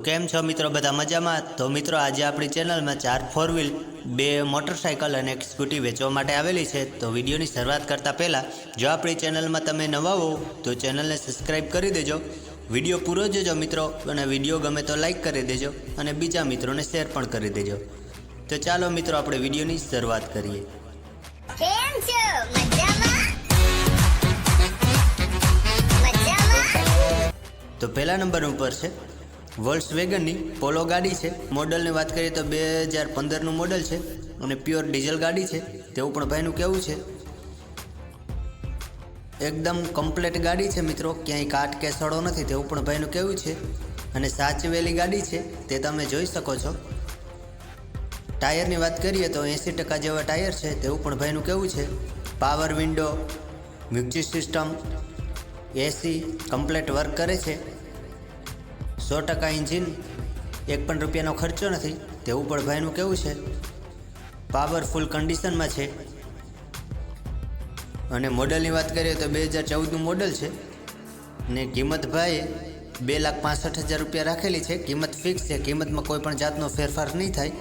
કેમ છો મિત્રો બધા મજામાં? તો મિત્રો આજે આપણી ચેનલમાં 4 4 વ્હીલ 2 મોટરસાઇકલ અને એક સ્કૂટી વેચવા માટે આવેલી છે। તો વિડીયોની શરૂઆત કરતાં પહેલાં જો આપણી ચેનલમાં તમે નવા હો તો ચેનલને સબસ્ક્રાઈબ કરી દેજો, વિડીયો પૂરો જોજો મિત્રો, અને વિડીયો ગમે તો લાઈક કરી દેજો અને બીજા મિત્રોને શેર પણ કરી દેજો। તો ચાલો મિત્રો આપણે વિડીયોની શરૂઆત કરીએ। કેમ છો? મજામાં? તો પહેલા નંબર ઉપર છે વોલ્ક્સવેગનની પોલો ગાડી છે। મોડલની વાત કરીએ તો 2015નું મોડલ છે અને પ્યોર ડીઝલ ગાડી છે તેવું પણ ભાઈનું કહેવું છે। એકદમ કમ્પ્લીટ ગાડી છે મિત્રો, ક્યાંય કાટ કે સડો નથી તેવું પણ ભાઈનું કહેવું છે અને સાચવેલી ગાડી છે તે તમે જોઈ શકો છો। ટાયરની વાત કરીએ તો 80% જેવા ટાયર છે તેવું પણ ભાઈનું કહેવું છે। પાવર વિન્ડો, મ્યુઝિક સિસ્ટમ, એસી કમ્પ્લીટ વર્ક કરે છે। 100% એન્જિન, એક પણ રૂપિયાનો ખર્ચો નથી તેવું પણ ભાઈનું કહેવું છે। પાવરફુલ કન્ડિશનમાં છે અને મોડલની વાત કરીએ તો 2014નું મોડલ છે ને કિંમત ભાઈએ 2,65,000 રૂપિયા રાખેલી છે। કિંમત ફિક્સ છે, કિંમતમાં કોઈ પણ જાતનો ફેરફાર નહીં થાય।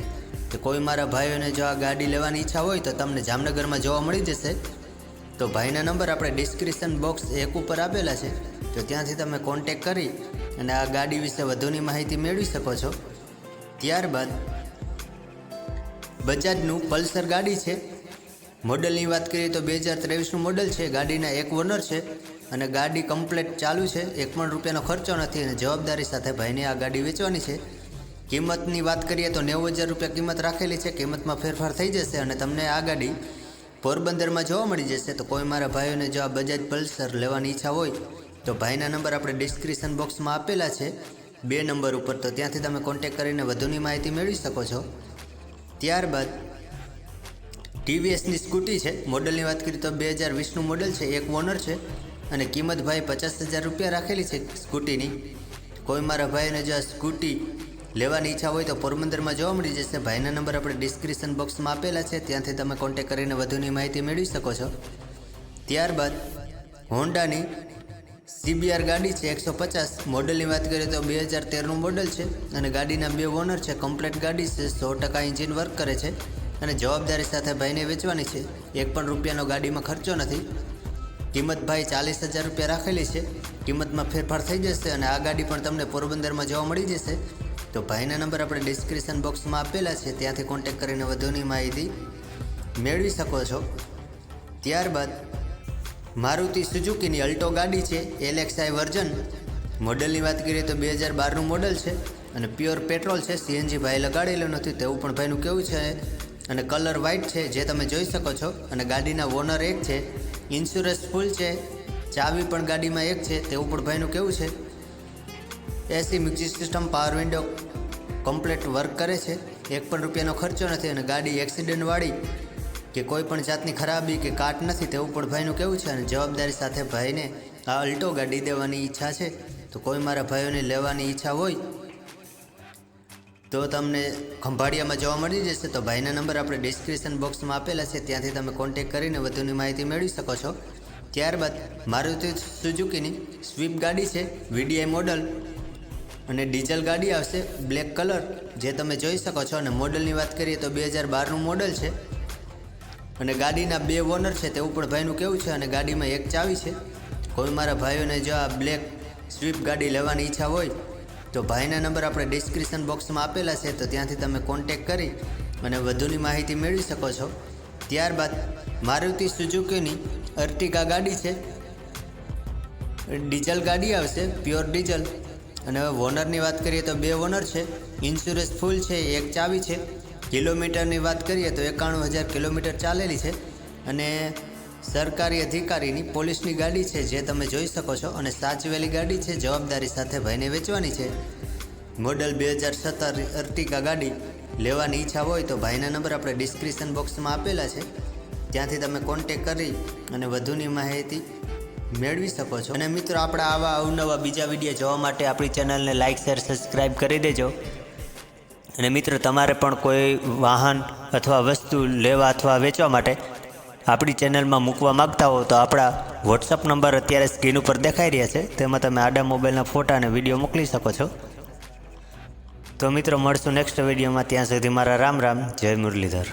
તો કોઈ મારા ભાઈઓને જો આ ગાડી લેવાની ઈચ્છા હોય તો તમને જામનગરમાં જોવા મળી જશે। તો ભાઈના નંબર આપણે ડિસ્ક્રિપ્શન બોક્સ 1 ઉપર આપેલા છે, તો ત્યાંથી તમે કોન્ટેક કરી અને આ ગાડી વિશે વધુની માહિતી મેળવી શકો છો। ત્યારબાદ બજાજનું પલ્સર ગાડી છે। મોડલની વાત કરીએ તો 2023નું મોડલ છે। ગાડીના એક ઓનર છે અને ગાડી કમ્પ્લીટ ચાલુ છે, એક પણ રૂપિયાનો ખર્ચો નથી અને જવાબદારી સાથે ભાઈને આ ગાડી વેચવાની છે। કિંમતની વાત કરીએ તો 90,000 રૂપિયા કિંમત રાખેલી છે, કિંમતમાં ફેરફાર થઈ જશે અને તમને આ ગાડી પોરબંદરમાં જોવા મળી જશે। તો કોઈ મારા ભાઈઓને જો આ બજાજ પલ્સર લેવાની ઈચ્છા હોય તો ભાઈના નંબર આપણે ડિસ્ક્રિપ્શન બોક્સમાં આપેલા છે 2 નંબર ઉપર, તો ત્યાંથી તમે કોન્ટેક કરીને વધુની માહિતી મેળવી શકો છો। ત્યારબાદ ટીવીએસની સ્કૂટી છે। મોડલની વાત કરીએ તો 2020નું મોડલ છે, એક ઓનર છે અને કિંમત ભાઈ 50,000 રૂપિયા રાખેલી છે સ્કૂટીની। કોઈ મારા ભાઈને જો આ સ્કૂટી લેવાની ઈચ્છા હોય તો પોરબંદરમાં જોવા મળી જશે। ભાઈના નંબર આપણે ડિસ્ક્રિપ્શન બોક્સમાં આપેલા છે, ત્યાંથી તમે કોન્ટેક કરીને વધુની માહિતી મેળવી શકો છો। ત્યારબાદ હોન્ડાની CBR ગાડી છે 150। મોડલની વાત કરીએ તો 2013નું મોડલ છે અને ગાડીના 2 ઓનર છે, કમ્પ્લીટ ગાડી છે, 100% એન્જિન વર્ક કરે છે અને જવાબદારી સાથે ભાઈને વેચવાની છે, એક પણ રૂપિયાનો ગાડીમાં ખર્ચો નથી। કિંમત ભાઈ 40,000 રૂપિયા રાખેલી છે, કિંમતમાં ફેરફાર થઈ જશે અને આ ગાડી પણ તમને પોરબંદરમાં જોવા મળી જશે। તો ભાઈના નંબર આપણે ડિસ્ક્રિપ્શન બોક્સમાં આપેલા છે, ત્યાંથી કોન્ટેક કરીને વધુની માહિતી મેળવી શકો છો। ત્યારબાદ મારુતિ સુઝુકીની અલ્ટો ગાડી છે, LXI વર્ઝન। મોડલની વાત કરીએ તો 2012નું મોડલ છે અને પ્યોર પેટ્રોલ છે, CNG ભાઈ લગાડેલું નથી તેવું પણ ભાઈનું કહેવું છે અને કલર વ્હાઇટ છે જે તમે જોઈ શકો છો અને ગાડીના ઓનર એક છે, ઇન્સ્યોરન્સ ફૂલ છે, ચાવી પણ ગાડીમાં એક છે તેવું પણ ભાઈનું કહેવું છે। એસી music system, power window complete work કરે છે, એક પણ રૂપિયાનો ખર્ચો નથી અને ગાડી એક્સિડન્ટવાળી કે કોઈ પણ જાતની ખરાબી કે કાટ નથી તેવું પણ ભાઈનું કહેવું છે અને જવાબદારી સાથે ભાઈને આ અલ્ટો ગાડી દેવાની ઈચ્છા છે। તો કોઈ મારા ભાઈઓને લેવાની ઈચ્છા હોય તો તમને ખંભાળિયામાં જોવા મળી જશે। તો ભાઈના નંબર આપણે ડિસ્ક્રિપ્શન બોક્સમાં આપેલા છે, ત્યાંથી તમે કોન્ટેક કરીને વધુની માહિતી મેળવી શકો છો। ત્યારબાદ મારુતિ સુઝુકીની સ્વિફ્ટ ગાડી છે, VDI મોડલ અને ડીઝલ ગાડી આવશે, બ્લેક કલર જે તમે જોઈ શકો છો અને મોડલની વાત કરીએ તો 2012નું મોડલ છે અને ગાડીના 2 ઓનર છે તેવું પણ ભાઈનું કહેવું છે અને ગાડીમાં એક ચાવી છે। કોઈ મારા ભાઈઓને જો આ બ્લેક સ્વિફ્ટ ગાડી લેવાની ઈચ્છા હોય તો ભાઈના નંબર આપણે ડિસ્ક્રિપ્શન બોક્સમાં આપેલા છે, તો ત્યાંથી તમે કોન્ટેક કરી અને વધુની માહિતી મેળવી શકો છો। ત્યારબાદ મારુતિ સુઝુકીની અર્ટિગા ગાડી છે, ડીઝલ ગાડી આવશે, પ્યોર ડીઝલ અને ઓનરની વાત કરીએ તો 2 ઓનર છે, ઇન્સ્યોરન્સ ફૂલ છે, એક ચાવી છે। કિલોમીટરની વાત કરીએ તો 91,000 કિલોમીટર ચાલેલી છે અને સરકારી અધિકારીની પોલીસની ગાડી છે જે તમે જોઈ શકો છો અને સાચવેલી ગાડી છે, જવાબદારી સાથે ભાઈને વેચવાની છે। મોડલ 2017 અર્ટિગા ગાડી લેવાની ઈચ્છા હોય તો ભાઈના નંબર આપણે ડિસ્ક્રિપ્શન બોક્સમાં આપેલા છે, ત્યાંથી તમે કોન્ટેક કરી અને વધુની માહિતી મેળવી શકો છો। અને મિત્રો આપણા આવા અવનવા બીજા વિડીયો જોવા માટે આપણી ચેનલને લાઇક, શેર, સબસ્ક્રાઈબ કરી દેજો। અને મિત્રો તમારે પણ કોઈ વાહન અથવા વસ્તુ લેવા અથવા વેચવા માટે આપણી ચેનલમાં મૂકવા માગતા હો તો આપણા વોટ્સઅપ નંબર અત્યારે સ્ક્રીન ઉપર દેખાઈ રહ્યા છે, તેમાં તમે આડા મોબાઈલના ફોટા અને વિડીયો મોકલી શકો છો। તો મિત્રો મળશું નેક્સ્ટ વિડીયોમાં, ત્યાં સુધી મારા રામ રામ, જય મુરલીધર.